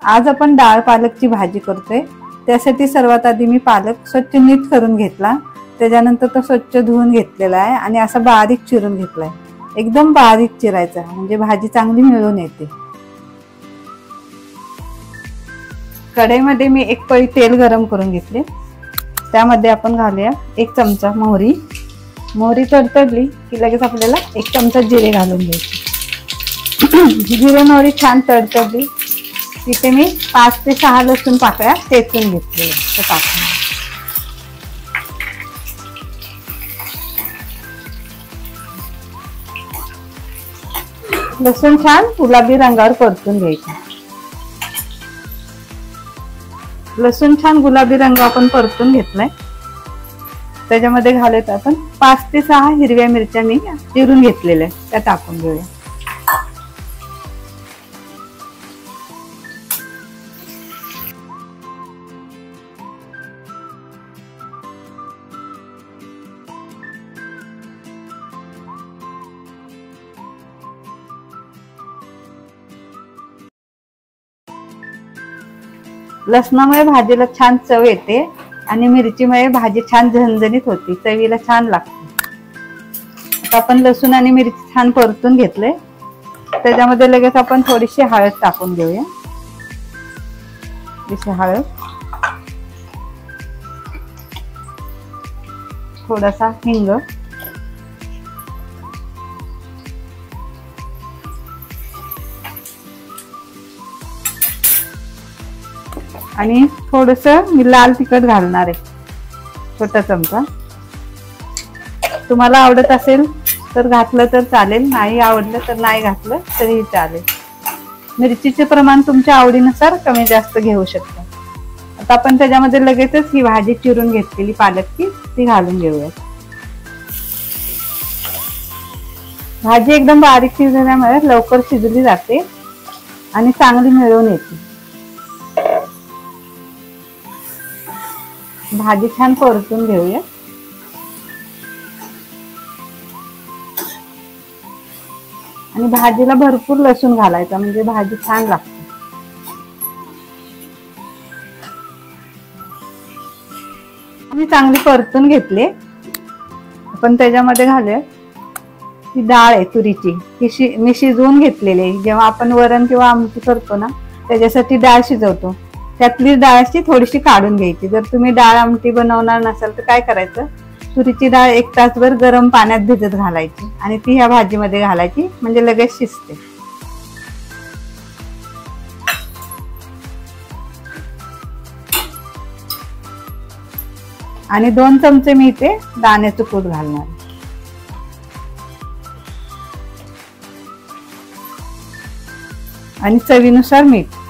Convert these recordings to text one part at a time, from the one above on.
आज आपण डाळ पालकची भाजी करतोय। त्यासाठी सर्वात आधी मी पालक स्वच्छ नीट करून घेतला, त्याच्यानंतर तो स्वच्छ धुवून घेतलेला आहे आणि असा बारीक चिरून घेतलाय। एकदम बारीक चिरायचा म्हणजे भाजी चांगली मिळून येते। कढईमध्ये मी एक पळी तेल गरम करून घेतले, त्यामध्ये आपण घालूया 1 चमचा मोहरी। मोहरी तडतडली की लगेच आपल्याला 1 चमचा जिरे घालून घ्यायचे। जिरे मोहरी छान तडतडली तिथे मी 5 ते 6 लसूण पाकळ्या ठेचून घेतले, ते टाकून लसूण छान गुलाबी रंगावर परतून घ्यायचे। लसूण छान गुलाबी रंग आपण परतून घेतलाय, त्याच्यामध्ये घालत आपण 5 ते 6 हिरव्या मिरच्या मी चिरून घेतलेल्या त्या टाकून घेऊया। लसणामुळे भाजीला छान चव येते आणि मिरचीमुळे भाजी छान झणझणीत होती, चवीला छान लागते। आता आपण लसूण आणि मिरची छान परतून घेतले, त्याच्यामध्ये लगेच आपण थोडीशी हळद टाकून घेऊया। थोडीशी हळद, थोडासा हिंग आणि थोडस मी लाल तिखट घालणार आहे, छोटा चमचा। तुम्हाला आवडत असेल तर घातलं तर चालेल, नाही आवडलं तर नाही घातलं तरीही चालेल। मिरचीचे प्रमाण तुमच्या आवडीनुसार कमी जास्त घेऊ शकता। आता आपण त्याच्यामध्ये लगेचच ही भाजी चिरून घेतलेली पालकची ती घालून घेऊया। भाजी एकदम बारीक शिजल्यामुळे लवकर शिजली जाते आणि चांगली मिळून येते। भाजी छान परतून घेऊया आणि भाजीला भरपूर लसूण घालायचा म्हणजे भाजी छान लागते। मी चांगली परतून घेतले, आपण त्याच्यामध्ये घालूया ही डाळ आहे तुरीची, ही मी शिजवून घेतलेली आहे। जेव्हा आपण वरण किंवा आमटी करतो ना त्याच्यासाठी डाळ शिजवतो, त्यातली डाळची थोडीशी काढून घ्यायची। जर तुम्ही डाळ आमटी बनवणार नसाल तर काय करायचं, तुरीची डाळ 1 तासभर गरम पाण्यात भिजत घालायची आणि ती ह्या भाजीमध्ये घालायची म्हणजे लगेच शिजते। आणि 2 चमचे मी इथे दाण्याचं कूट घालणार आणि चवीनुसार मीठ।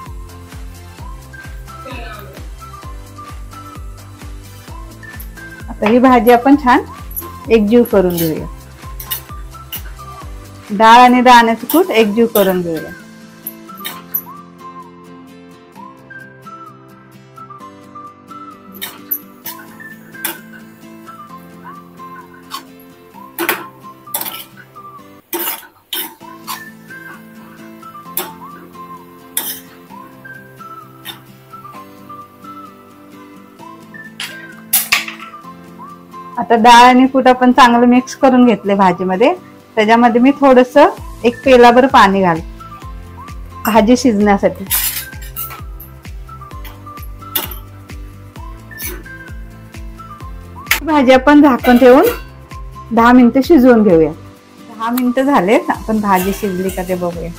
आता ही भाजी आपण छान एकजीव करून घेऊया, डाळ आणि दाण्याचं कूट एकजीव करून घेऊया। आता डाळ आणि कूट आपण चांगलं मिक्स करून घेतले भाजीमध्ये, त्याच्यामध्ये मी थोडस 1 पेलाभर पाणी घाल भाजी शिजण्यासाठी। भाजी आपण झाकण ठेवून 10 मिनिटं शिजवून घेऊया। 10 मिनिटं झालेत, आपण भाजी शिजली का ते बघूया।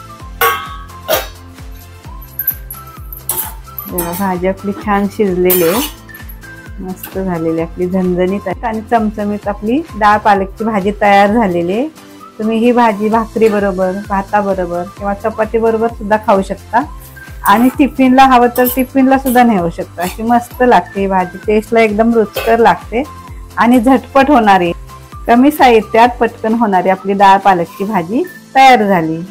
भाजी आपली छान शिजलेली आहे, मस्त झालेली आपली झणझणीत आहे आणि चमचमीत आपली डाळ पालकची भाजी तयार झालेली आहे। तुम्ही ही भाजी भाकरी बरोबर, भाता बरोबर किंवा चपाती बरोबर सुद्धा खाऊ शकता आणि टिफिनला हवं तर टिफिनला सुद्धा नेऊ शकता। अशी मस्त लागते ही भाजी, टेस्टला एकदम रुचकर लागते आणि झटपट होणारी, कमी साहित्यात पटकन होणारी आपली डाळ पालकची भाजी तयार झाली।